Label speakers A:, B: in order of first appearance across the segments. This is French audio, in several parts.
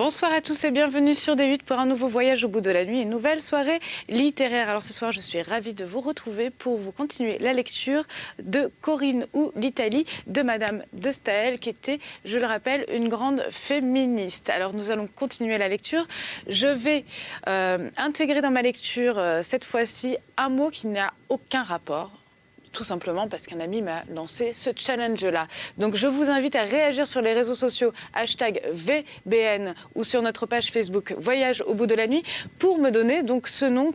A: Bonsoir à tous et bienvenue sur D8 pour un nouveau voyage au bout de la nuit, une nouvelle soirée littéraire. Alors ce soir, je suis ravie de vous retrouver pour vous continuer la lecture de Corinne ou l'Italie de Madame de Staël, qui était, je le rappelle, une grande féministe. Alors nous allons continuer la lecture. Je vais intégrer dans ma lecture cette fois-ci un mot qui n'a aucun rapport. Tout simplement parce qu'un ami m'a lancé ce challenge-là. Donc je vous invite à réagir sur les réseaux sociaux, #VBN ou sur notre page Facebook Voyage au bout de la nuit, pour me donner donc ce mot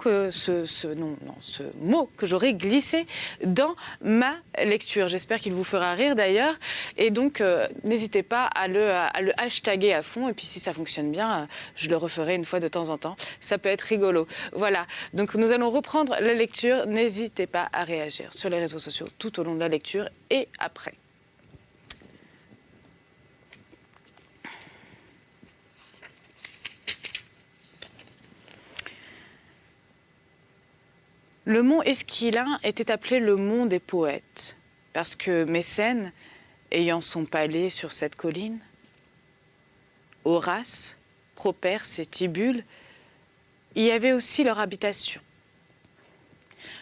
A: que j'aurai glissé dans ma lecture. J'espère qu'il vous fera rire d'ailleurs. Et donc n'hésitez pas à le hashtaguer à fond. Et puis si ça fonctionne bien, je le referai une fois de temps en temps. Ça peut être rigolo. Voilà. Donc nous allons reprendre la lecture. N'hésitez pas à réagir sur les réseaux sociaux tout au long de la lecture et après. Le mont Esquilin était appelé le mont des poètes, parce que Mécène, ayant son palais sur cette colline, Horace, Properce et Tibulle y avaient aussi leur habitation.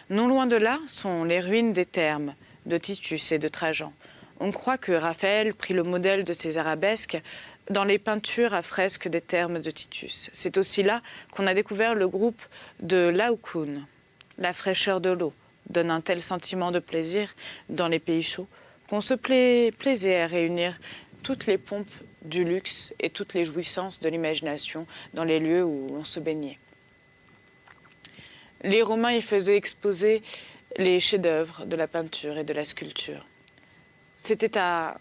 A: Non loin de là sont les ruines des thermes de Titus et de Trajan. On croit que Raphaël prit le modèle de ces arabesques dans les peintures à fresques des thermes de Titus. C'est aussi là qu'on a découvert le groupe de Laocoon. La fraîcheur de l'eau donne un tel sentiment de plaisir dans les pays chauds qu'on se plaisait à réunir toutes les pompes du luxe et toutes les jouissances de l'imagination dans les lieux où l'on se baignait. Les Romains y faisaient exposer les chefs-d'œuvre de la peinture et de la sculpture. C'était à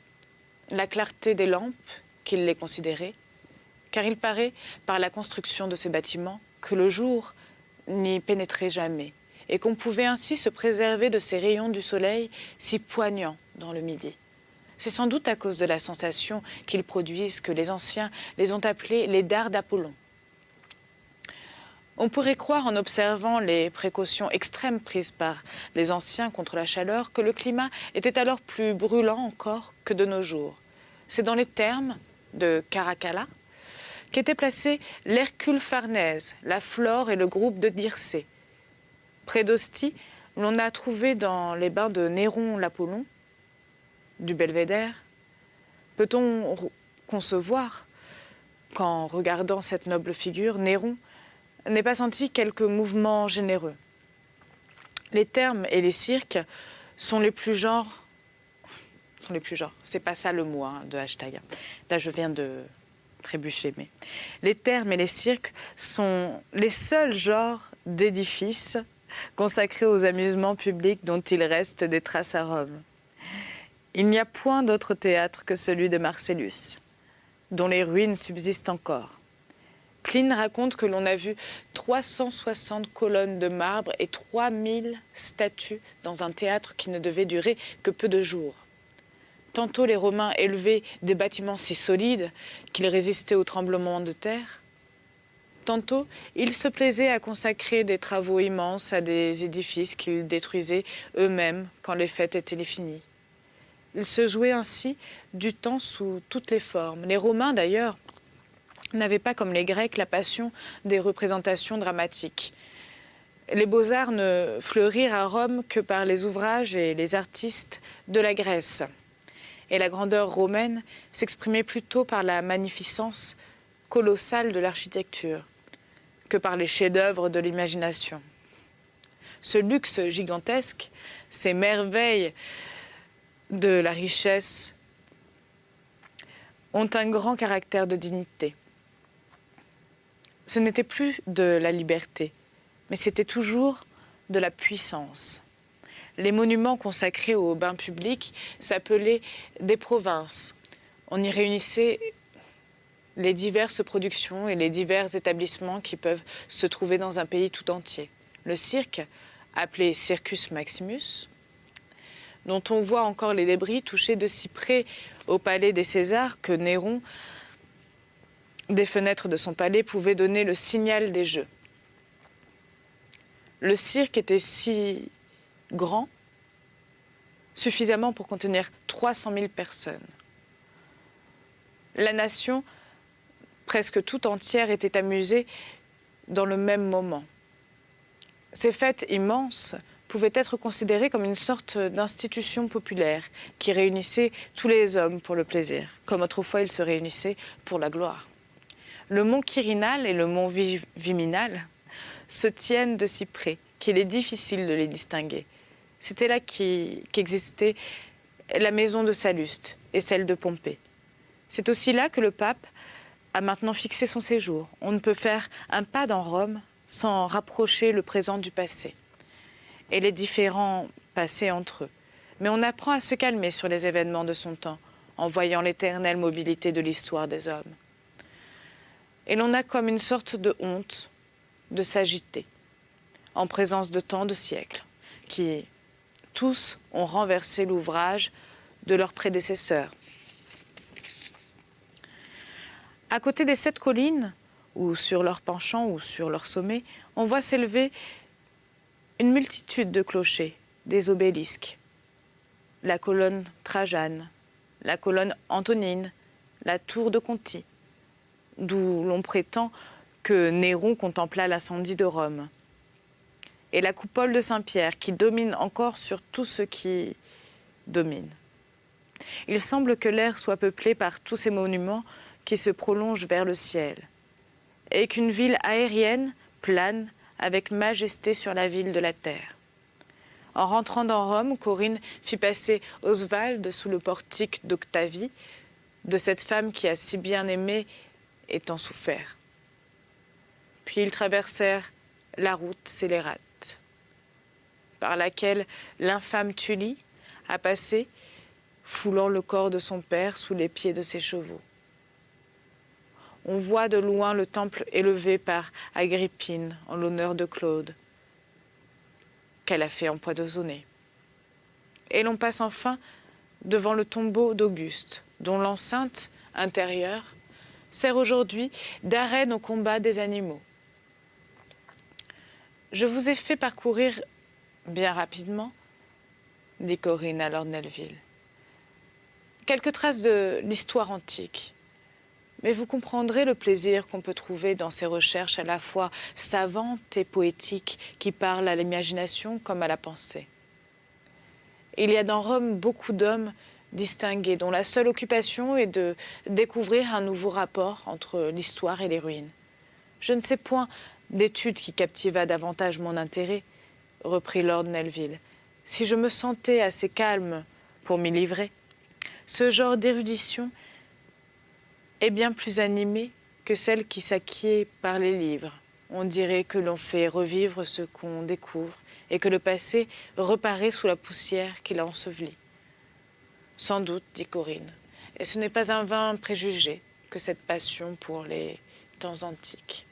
A: la clarté des lampes qu'ils les considéraient, car il paraît, par la construction de ces bâtiments, que le jour n'y pénétrait jamais, et qu'on pouvait ainsi se préserver de ces rayons du soleil si poignants dans le midi. C'est sans doute à cause de la sensation qu'ils produisent que les anciens les ont appelés les dards d'Apollon. On pourrait croire, en observant les précautions extrêmes prises par les anciens contre la chaleur, que le climat était alors plus brûlant encore que de nos jours. C'est dans les thermes de Caracalla qu'étaient placés l'Hercule Farnèse, la Flore et le groupe de Dircée. Près d'Ostie, l'on a trouvé dans les bains de Néron l'Apollon, du Belvédère. Peut-on concevoir qu'en regardant cette noble figure, Néron n'ait pas senti quelques mouvements généreux? Les thermes et les cirques sont les plus genres. C'est pas ça le mot de hashtag. Là, je viens de trébucher, mais les thermes et les cirques sont les seuls genres d'édifices consacrés aux amusements publics dont il reste des traces à Rome. Il n'y a point d'autre théâtre que celui de Marcellus, dont les ruines subsistent encore. Pline raconte que l'on a vu 360 colonnes de marbre et 3000 statues dans un théâtre qui ne devait durer que peu de jours. Tantôt les Romains élevaient des bâtiments si solides qu'ils résistaient aux tremblements de terre. Tantôt, ils se plaisaient à consacrer des travaux immenses à des édifices qu'ils détruisaient eux-mêmes quand les fêtes étaient finies. Ils se jouaient ainsi du temps sous toutes les formes. Les Romains, d'ailleurs, n'avaient pas, comme les Grecs, la passion des représentations dramatiques. Les beaux-arts ne fleurirent à Rome que par les ouvrages et les artistes de la Grèce. Et la grandeur romaine s'exprimait plutôt par la magnificence colossale de l'architecture que par les chefs-d'œuvre de l'imagination. Ce luxe gigantesque, ces merveilles de la richesse, ont un grand caractère de dignité. Ce n'était plus de la liberté, mais c'était toujours de la puissance. Les monuments consacrés aux bains publics s'appelaient des provinces. On y réunissait les diverses productions et les divers établissements qui peuvent se trouver dans un pays tout entier. Le cirque, appelé Circus Maximus, dont on voit encore les débris touchés de si près au palais des Césars que Néron, des fenêtres de son palais, pouvait donner le signal des jeux. Le cirque était si grand, suffisamment pour contenir 300 000 personnes. La nation presque tout entière était amusée dans le même moment. Ces fêtes immenses pouvaient être considérées comme une sorte d'institution populaire qui réunissait tous les hommes pour le plaisir, comme autrefois ils se réunissaient pour la gloire. Le mont Quirinal et le mont Viminal se tiennent de si près qu'il est difficile de les distinguer. C'était là qu'existait la maison de Salluste et celle de Pompée. C'est aussi là que le pape a maintenant fixé son séjour. On ne peut faire un pas dans Rome sans rapprocher le présent du passé et les différents passés entre eux. Mais on apprend à se calmer sur les événements de son temps en voyant l'éternelle mobilité de l'histoire des hommes. Et l'on a comme une sorte de honte de s'agiter en présence de tant de siècles qui, tous, ont renversé l'ouvrage de leurs prédécesseurs. À côté des 7 collines, ou sur leurs penchants ou sur leurs sommets, on voit s'élever une multitude de clochers, des obélisques. La colonne Trajane, la colonne Antonine, la tour de Conti, d'où l'on prétend que Néron contempla l'incendie de Rome. Et la coupole de Saint-Pierre qui domine encore sur tout ce qui domine. Il semble que l'air soit peuplé par tous ces monuments qui se prolongent vers le ciel, et qu'une ville aérienne plane avec majesté sur la ville de la terre. En rentrant dans Rome, Corinne fit passer Oswald sous le portique d'Octavie, de cette femme qui a si bien aimé et tant souffert. Puis ils traversèrent la route scélérate, par laquelle l'infâme Tullie a passé, foulant le corps de son père sous les pieds de ses chevaux. On voit de loin le temple élevé par Agrippine en l'honneur de Claude, qu'elle a fait empoisonner. Et l'on passe enfin devant le tombeau d'Auguste, dont l'enceinte intérieure sert aujourd'hui d'arène au combat des animaux. Je vous ai fait parcourir bien rapidement, dit Corinne à Lord Nelvil, quelques traces de l'histoire antique. Mais vous comprendrez le plaisir qu'on peut trouver dans ces recherches à la fois savantes et poétiques qui parlent à l'imagination comme à la pensée. Il y a dans Rome beaucoup d'hommes distingués dont la seule occupation est de découvrir un nouveau rapport entre l'histoire et les ruines. Je ne sais point d'étude qui captiva davantage mon intérêt, reprit Lord Nelvil, si je me sentais assez calme pour m'y livrer. Ce genre d'érudition est bien plus animée que celle qui s'acquiert par les livres. On dirait que l'on fait revivre ce qu'on découvre et que le passé reparaît sous la poussière qui l'a enseveli. Sans doute, dit Corinne, et ce n'est pas un vain préjugé que cette passion pour les temps antiques.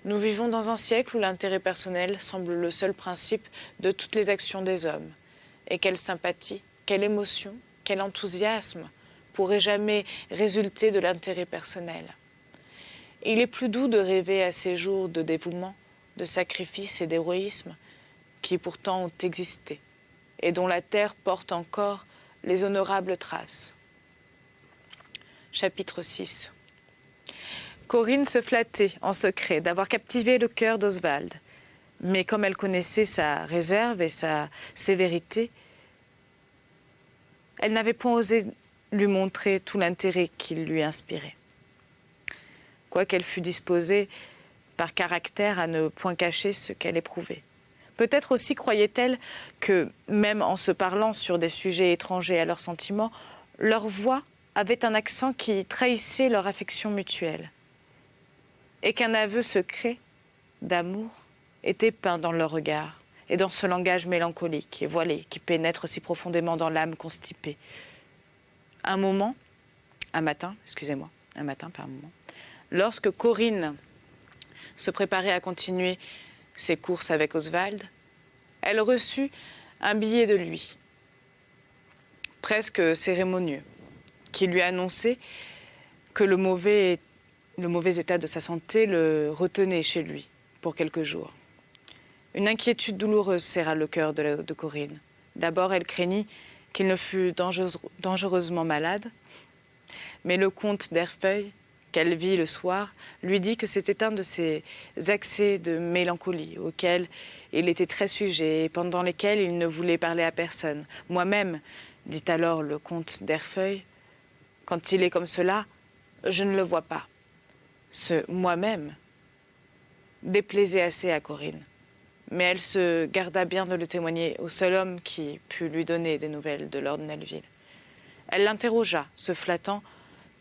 A: Nous vivons dans un siècle où l'intérêt personnel semble le seul principe de toutes les actions des hommes. Et quelle sympathie, quelle émotion, quel enthousiasme pourrait jamais résulter de l'intérêt personnel. Il est plus doux de rêver à ces jours de dévouement, de sacrifice et d'héroïsme qui pourtant ont existé et dont la terre porte encore les honorables traces. Chapitre 6. Corinne se flattait en secret d'avoir captivé le cœur d'Oswald, mais comme elle connaissait sa réserve et sa sévérité, elle n'avait point osé lui montrer tout l'intérêt qu'il lui inspirait. Quoiqu'elle fût disposée par caractère à ne point cacher ce qu'elle éprouvait. Peut-être aussi croyait-elle que, même en se parlant sur des sujets étrangers à leurs sentiments, leur voix avait un accent qui trahissait leur affection mutuelle, et qu'un aveu secret d'amour était peint dans leur regard et dans ce langage mélancolique et voilé qui pénètre si profondément dans l'âme constipée. Un matin, lorsque Corinne se préparait à continuer ses courses avec Oswald, elle reçut un billet de lui, presque cérémonieux, qui lui annonçait que le mauvais état de sa santé le retenait chez lui pour quelques jours. Une inquiétude douloureuse serra le cœur de Corinne. D'abord, elle craignit qu'il ne fût dangereusement malade, mais le comte d'Herfeuil, qu'elle vit le soir, lui dit que c'était un de ces accès de mélancolie auxquels il était très sujet et pendant lesquels il ne voulait parler à personne. « Moi-même, dit alors le comte d'Herfeuil, quand il est comme cela, je ne le vois pas. » Ce « moi-même » déplaisait assez à Corinne, mais elle se garda bien de le témoigner au seul homme qui put lui donner des nouvelles de lord Nelvil. Elle l'interrogea, se flattant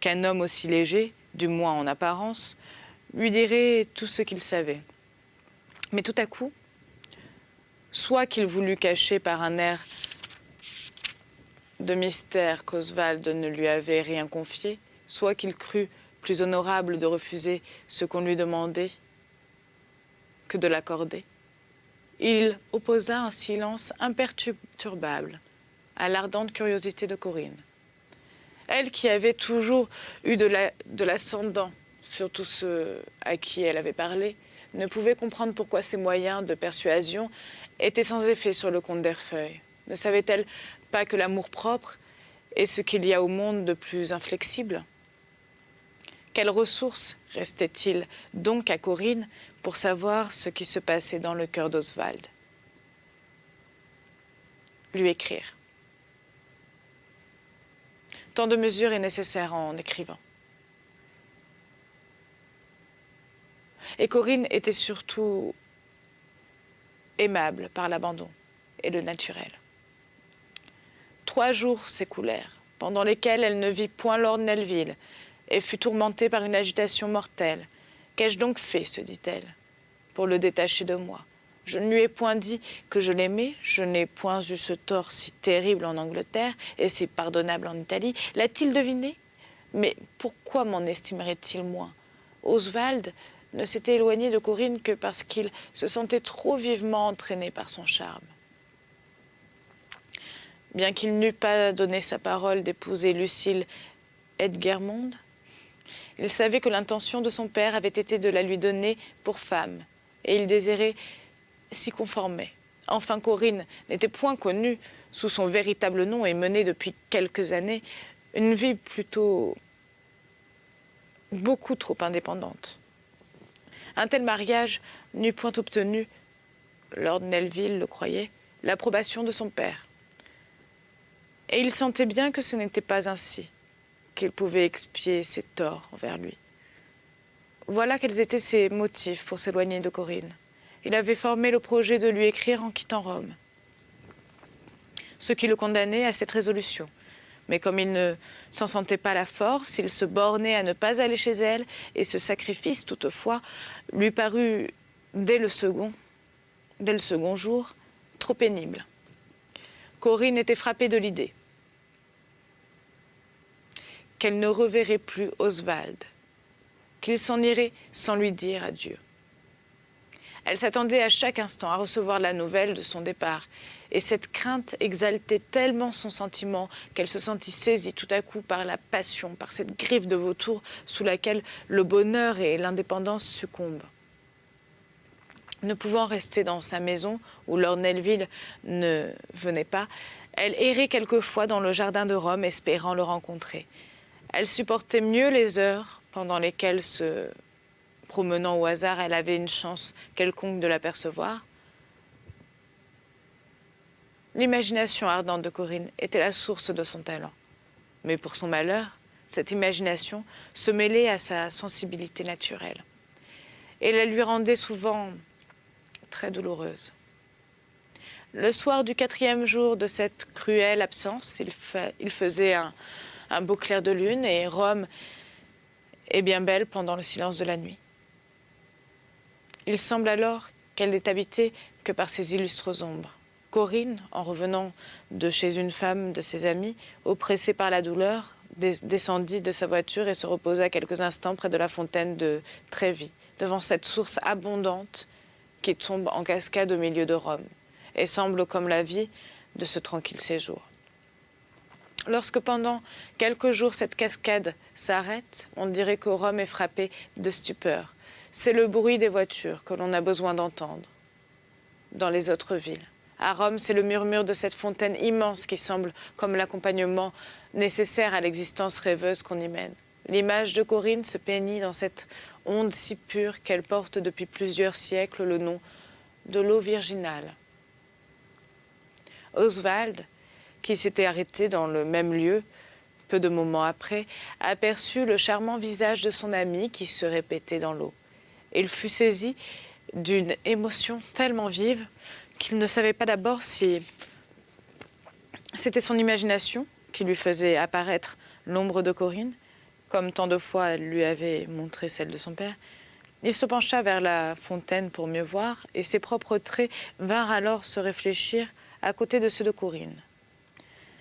A: qu'un homme aussi léger, du moins en apparence, lui dirait tout ce qu'il savait. Mais tout à coup, soit qu'il voulut cacher par un air de mystère qu'Oswald ne lui avait rien confié, soit qu'il crut plus honorable de refuser ce qu'on lui demandait que de l'accorder, il opposa un silence imperturbable à l'ardente curiosité de Corinne. Elle qui avait toujours eu de l'ascendant sur tous ceux à qui elle avait parlé, ne pouvait comprendre pourquoi ses moyens de persuasion étaient sans effet sur le comte d'Herfeuil. Ne savait-elle pas que l'amour-propre est ce qu'il y a au monde de plus inflexible? Quelles ressources restait-il donc à Corinne pour savoir ce qui se passait dans le cœur d'Oswald? Lui écrire. Tant de mesures est nécessaire en écrivant. Et Corinne était surtout aimable par l'abandon et le naturel. 3 jours s'écoulèrent, pendant lesquels elle ne vit point lord Nelvil et fut tourmentée par une agitation mortelle. « Qu'ai-je donc fait, se dit-elle, pour le détacher de moi? Je ne lui ai point dit que je l'aimais, je n'ai point eu ce tort si terrible en Angleterre et si pardonnable en Italie. L'a-t-il deviné? Mais pourquoi m'en estimerait-il moins? Oswald ne s'était éloigné de Corinne que parce qu'il se sentait trop vivement entraîné par son charme. Bien qu'il n'eût pas donné sa parole d'épouser Lucile Edgermond, il savait que l'intention de son père avait été de la lui donner pour femme, et il désirait s'y conformer. Enfin, Corinne n'était point connue sous son véritable nom et menait depuis quelques années une vie plutôt beaucoup trop indépendante. Un tel mariage n'eût point obtenu, lord Nelvil le croyait, l'approbation de son père. Et il sentait bien que ce n'était pas ainsi qu'il pouvait expier ses torts envers lui. Voilà quels étaient ses motifs pour s'éloigner de Corinne. Il avait formé le projet de lui écrire en quittant Rome, ce qui le condamnait à cette résolution. Mais comme il ne s'en sentait pas la force, il se bornait à ne pas aller chez elle, et ce sacrifice, toutefois, lui parut, dès le second jour, trop pénible. Corinne était frappée de l'idée qu'elle ne reverrait plus Oswald, qu'il s'en irait sans lui dire adieu. Elle s'attendait à chaque instant à recevoir la nouvelle de son départ, et cette crainte exaltait tellement son sentiment qu'elle se sentit saisie tout à coup par la passion, par cette griffe de vautour sous laquelle le bonheur et l'indépendance succombent. Ne pouvant rester dans sa maison, où lord Nelvil ne venait pas, elle errait quelquefois dans le jardin de Rome, espérant le rencontrer. Elle supportait mieux les heures pendant lesquelles, se promenant au hasard, elle avait une chance quelconque de l'apercevoir. L'imagination ardente de Corinne était la source de son talent. Mais pour son malheur, cette imagination se mêlait à sa sensibilité naturelle. Et la lui rendait souvent très douloureuse. Le soir du 4e jour de cette cruelle absence, il faisait un beau clair de lune, et Rome est bien belle pendant le silence de la nuit. Il semble alors qu'elle n'est habitée que par ces illustres ombres. Corinne, en revenant de chez une femme de ses amies, oppressée par la douleur, descendit de sa voiture et se reposa quelques instants près de la fontaine de Trévi, devant cette source abondante qui tombe en cascade au milieu de Rome, et semble comme la vie de ce tranquille séjour. Lorsque pendant quelques jours cette cascade s'arrête, on dirait que Rome est frappée de stupeur. C'est le bruit des voitures que l'on a besoin d'entendre dans les autres villes. À Rome, c'est le murmure de cette fontaine immense qui semble comme l'accompagnement nécessaire à l'existence rêveuse qu'on y mène. L'image de Corinne se peignit dans cette onde si pure qu'elle porte depuis plusieurs siècles le nom de l'eau virginale. Oswald, qui s'était arrêté dans le même lieu, peu de moments après, aperçut le charmant visage de son ami qui se répétait dans l'eau. Il fut saisi d'une émotion tellement vive qu'il ne savait pas d'abord si c'était son imagination qui lui faisait apparaître l'ombre de Corinne, comme tant de fois elle lui avait montré celle de son père. Il se pencha vers la fontaine pour mieux voir, et ses propres traits vinrent alors se réfléchir à côté de ceux de Corinne.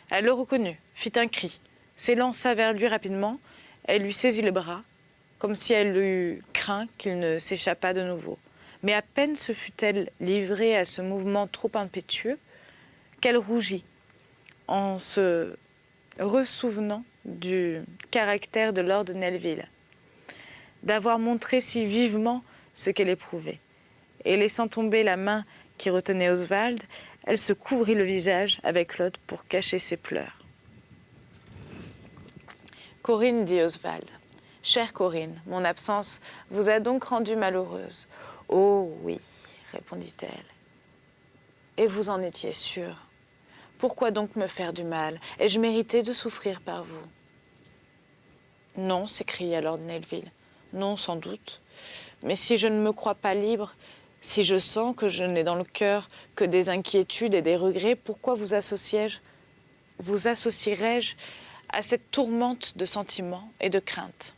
A: Elle le reconnut, fit un cri, s'élança vers lui rapidement, elle lui saisit le bras, comme si elle eût craint qu'il ne s'échappât de nouveau. Mais à peine se fut-elle livrée à ce mouvement trop impétueux qu'elle rougit, en se ressouvenant du caractère de Lord Nelvil, d'avoir montré si vivement ce qu'elle éprouvait. Et laissant tomber la main qui retenait Oswald, elle se couvrit le visage avec l'autre pour cacher ses pleurs. « Corinne, dit Oswald, « chère Corinne, mon absence vous a donc rendue malheureuse. »« Oh oui, répondit-elle. Et vous en étiez sûre. Pourquoi donc me faire du mal? Ai-je mérité de souffrir par vous? » Non, s'écria Lord Nelvil. Non, sans doute. Mais si je ne me crois pas libre, si je sens que je n'ai dans le cœur que des inquiétudes et des regrets, pourquoi vous associerais-je à cette tourmente de sentiments et de craintes?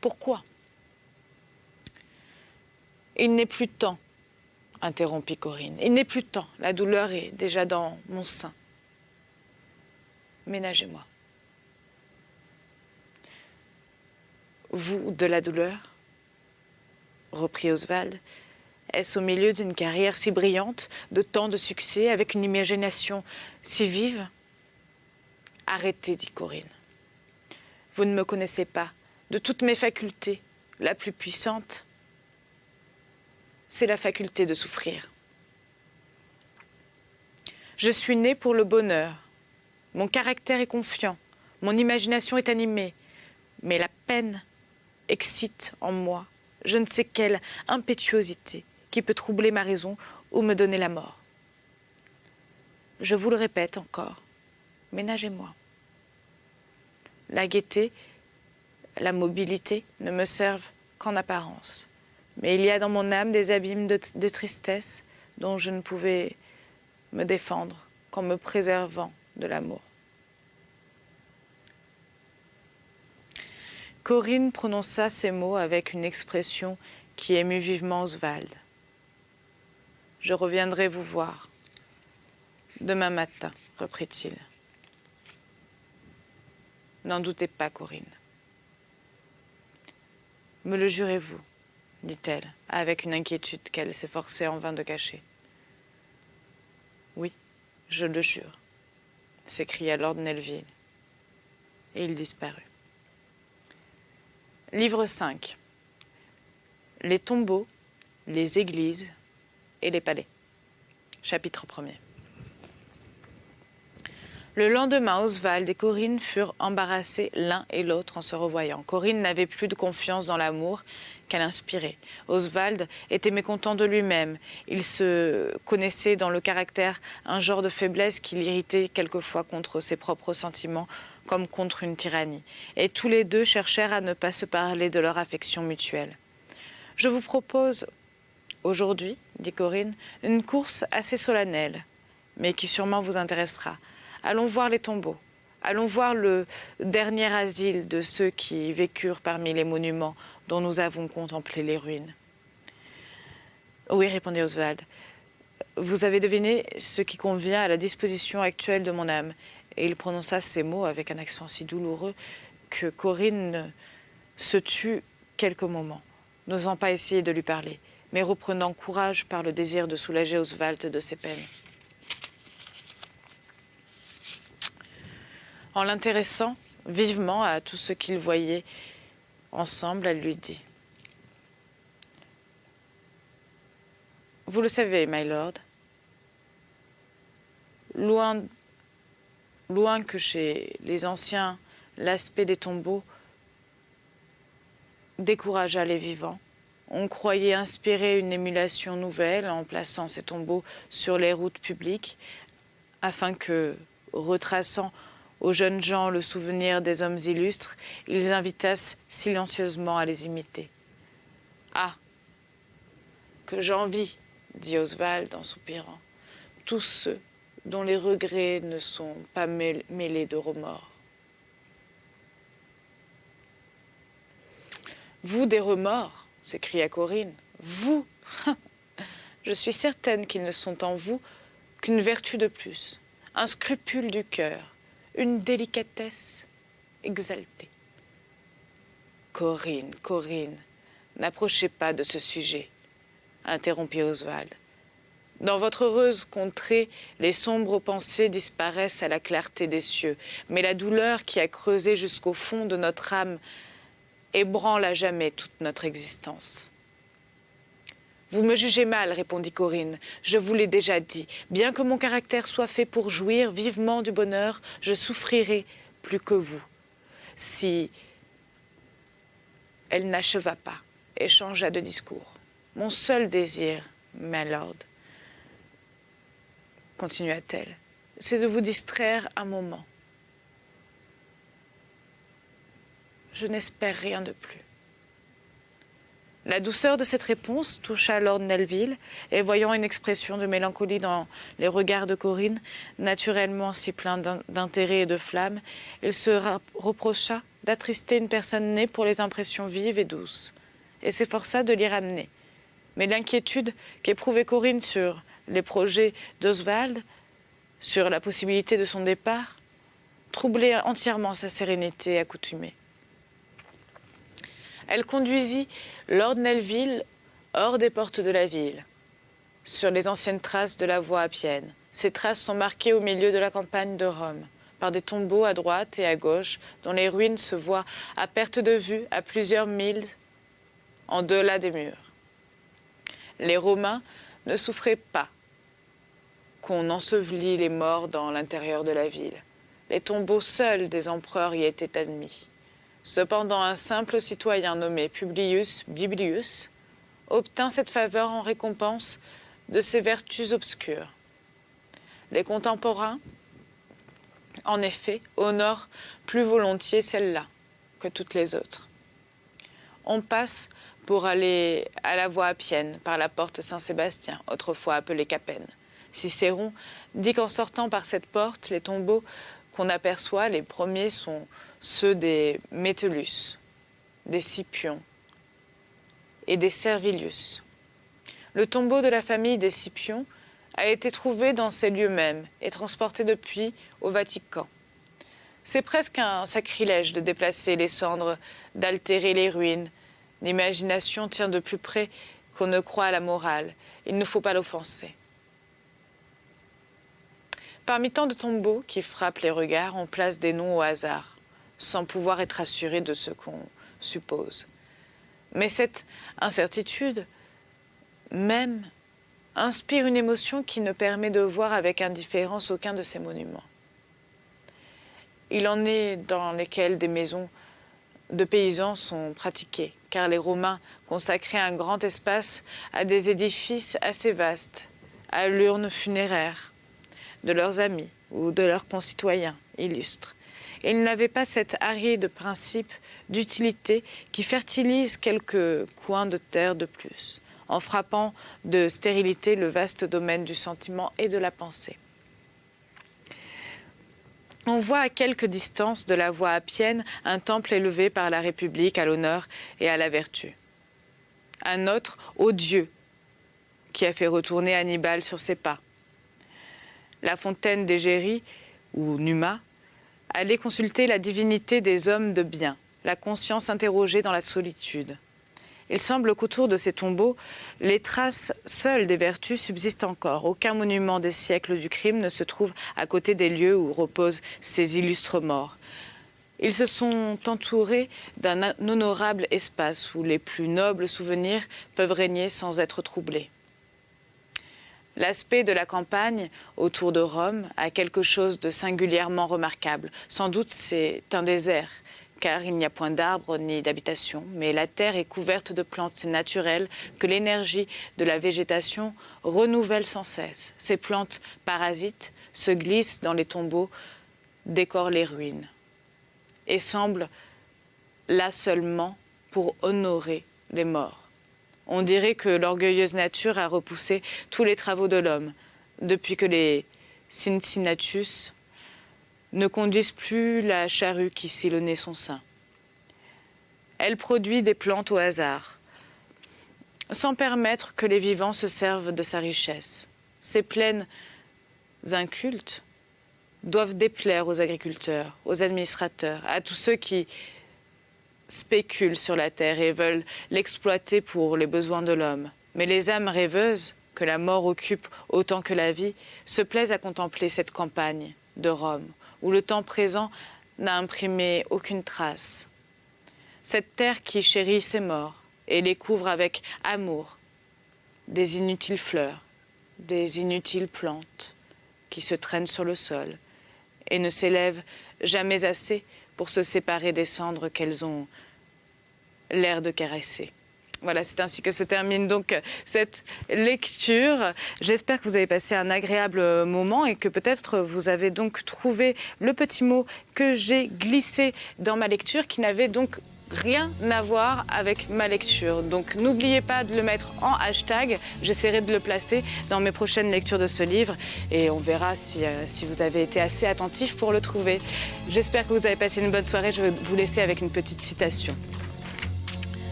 A: Pourquoi? Il n'est plus temps, interrompit Corinne. Il n'est plus temps. La douleur est déjà dans mon sein. Ménagez-moi. Vous, de la douleur, reprit Oswald, est-ce au milieu d'une carrière si brillante, de tant de succès, avec une imagination si vive? Arrêtez, dit Corinne. Vous ne me connaissez pas. De toutes mes facultés, la plus puissante, c'est la faculté de souffrir. Je suis née pour le bonheur. Mon caractère est confiant. Mon imagination est animée. Mais la peine excite en moi je ne sais quelle impétuosité qui peut troubler ma raison ou me donner la mort. Je vous le répète encore, ménagez-moi. La gaieté, la mobilité ne me servent qu'en apparence. Mais il y a dans mon âme des abîmes de tristesse dont je ne pouvais me défendre qu'en me préservant de l'amour. Corinne prononça ces mots avec une expression qui émut vivement Oswald. « Je reviendrai vous voir. Demain matin, reprit-il. N'en doutez pas, Corinne. Me le jurez-vous, dit-elle, avec une inquiétude qu'elle s'efforçait en vain de cacher. Oui, je le jure, s'écria Lord Nelvil, et il disparut. Livre 5. Les tombeaux, les églises et les palais. Chapitre 1er. Le lendemain, Oswald et Corinne furent embarrassés l'un et l'autre en se revoyant. Corinne n'avait plus de confiance dans l'amour qu'elle inspirait. Oswald était mécontent de lui-même. Il se connaissait dans le caractère un genre de faiblesse qui l'irritait quelquefois contre ses propres sentiments, comme contre une tyrannie. Et tous les deux cherchèrent à ne pas se parler de leur affection mutuelle. « Je vous propose aujourd'hui, dit Corinne, une course assez solennelle, mais qui sûrement vous intéressera. Allons voir les tombeaux. Allons voir le dernier asile de ceux qui vécurent parmi les monuments dont nous avons contemplé les ruines. »« Oui, répondit Oswald. Vous avez deviné ce qui convient à la disposition actuelle de mon âme. » Et il prononça ces mots avec un accent si douloureux que Corinne se tut quelques moments, n'osant pas essayer de lui parler, mais reprenant courage par le désir de soulager Oswald de ses peines. En l'intéressant vivement à tout ce qu'ils voyaient ensemble, elle lui dit « Vous le savez, my lord, loin que chez les anciens, l'aspect des tombeaux découragea les vivants. On croyait inspirer une émulation nouvelle en plaçant ces tombeaux sur les routes publiques, afin que, retraçant aux jeunes gens le souvenir des hommes illustres, ils invitassent silencieusement à les imiter. « Ah, que j'envie, dit Oswald en soupirant, tous ceux dont les regrets ne sont pas mêlés de remords. » Vous des remords, s'écria Corinne. Vous Je suis certaine qu'ils ne sont en vous qu'une vertu de plus, un scrupule du cœur, une délicatesse exaltée. Corinne, Corinne, n'approchez pas de ce sujet, interrompit Oswald. Dans votre heureuse contrée, les sombres pensées disparaissent à la clarté des cieux, mais la douleur qui a creusé jusqu'au fond de notre âme ébranle à jamais toute notre existence. Vous me jugez mal, répondit Corinne. Je vous l'ai déjà dit. Bien que mon caractère soit fait pour jouir vivement du bonheur, je souffrirai plus que vous. Si elle n'acheva pas et changea de discours. Mon seul désir, my lord, continua-t-elle, c'est de vous distraire un moment. Je n'espère rien de plus. La douceur de cette réponse toucha Lord Nelvil, et voyant une expression de mélancolie dans les regards de Corinne, naturellement si plein d'intérêt et de flamme, il se reprocha d'attrister une personne née pour les impressions vives et douces, et s'efforça de l'y ramener. Mais l'inquiétude qu'éprouvait Corinne sur les projets d'Oswald, sur la possibilité de son départ, troublait entièrement sa sérénité accoutumée. Elle conduisit Lord Nelvil hors des portes de la ville, sur les anciennes traces de la voie appienne. Ces traces sont marquées au milieu de la campagne de Rome, par des tombeaux à droite et à gauche, dont les ruines se voient à perte de vue à plusieurs milles en delà des murs. Les Romains ne souffraient pas qu'on ensevelît les morts dans l'intérieur de la ville. Les tombeaux seuls des empereurs y étaient admis. Cependant, un simple citoyen nommé Publius Biblius obtint cette faveur en récompense de ses vertus obscures. Les contemporains, en effet, honorent plus volontiers celle-là que toutes les autres. On passe pour aller à la voie appienne par la porte Saint-Sébastien, autrefois appelée Capenne. Cicéron dit qu'en sortant par cette porte, les tombeaux qu'on aperçoit, les premiers sont ceux des Metellus, des Scipions et des Servilius. Le tombeau de la famille des Scipions a été trouvé dans ces lieux mêmes et transporté depuis au Vatican. C'est presque un sacrilège de déplacer les cendres, d'altérer les ruines. L'imagination tient de plus près qu'on ne croit à la morale. Il ne faut pas l'offenser. Parmi tant de tombeaux qui frappent les regards, on place des noms au hasard, sans pouvoir être assuré de ce qu'on suppose. Mais cette incertitude même inspire une émotion qui ne permet de voir avec indifférence aucun de ces monuments. Il en est dans lesquels des maisons de paysans sont pratiquées, car les Romains consacraient un grand espace à des édifices assez vastes, à l'urne funéraire de leurs amis ou de leurs concitoyens illustres. Et ils n'avaient pas cet aride principe d'utilité qui fertilise quelques coins de terre de plus, en frappant de stérilité le vaste domaine du sentiment et de la pensée. On voit à quelque distance de la voie appienne un temple élevé par la République à l'honneur et à la vertu. Un autre au Dieu, qui a fait retourner Hannibal sur ses pas. La fontaine d'Égérie, ou Numa, allait consulter la divinité des hommes de bien, la conscience interrogée dans la solitude. Il semble qu'autour de ces tombeaux, les traces seules des vertus subsistent encore. Aucun monument des siècles du crime ne se trouve à côté des lieux où reposent ces illustres morts. Ils se sont entourés d'un honorable espace où les plus nobles souvenirs peuvent régner sans être troublés. L'aspect de la campagne autour de Rome a quelque chose de singulièrement remarquable. Sans doute c'est un désert car il n'y a point d'arbres ni d'habitation, mais la terre est couverte de plantes naturelles que l'énergie de la végétation renouvelle sans cesse. Ces plantes parasites se glissent dans les tombeaux, décorent les ruines et semblent là seulement pour honorer les morts. On dirait que l'orgueilleuse nature a repoussé tous les travaux de l'homme depuis que les Cincinnatus ne conduisent plus la charrue qui sillonnait son sein. Elle produit des plantes au hasard, sans permettre que les vivants se servent de sa richesse. Ces plaines incultes doivent déplaire aux agriculteurs, aux administrateurs, à tous ceux qui spéculent sur la terre et veulent l'exploiter pour les besoins de l'homme. Mais les âmes rêveuses, que la mort occupe autant que la vie, se plaisent à contempler cette campagne de Rome, où le temps présent n'a imprimé aucune trace. Cette terre qui chérit ses morts et les couvre avec amour, des inutiles fleurs, des inutiles plantes qui se traînent sur le sol et ne s'élèvent jamais assez pour se séparer des cendres qu'elles ont l'air de caresser. Voilà, c'est ainsi que se termine donc cette lecture. J'espère que vous avez passé un agréable moment et que peut-être vous avez donc trouvé le petit mot que j'ai glissé dans ma lecture qui n'avait donc rien à voir avec ma lecture. Donc n'oubliez pas de le mettre en hashtag. J'essaierai de le placer dans mes prochaines lectures de ce livre et on verra si vous avez été assez attentif pour le trouver. J'espère que vous avez passé une bonne soirée. Je vais vous laisser avec une petite citation.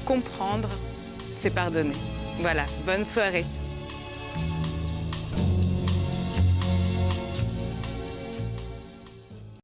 A: Comprendre, c'est pardonner. Voilà, bonne soirée.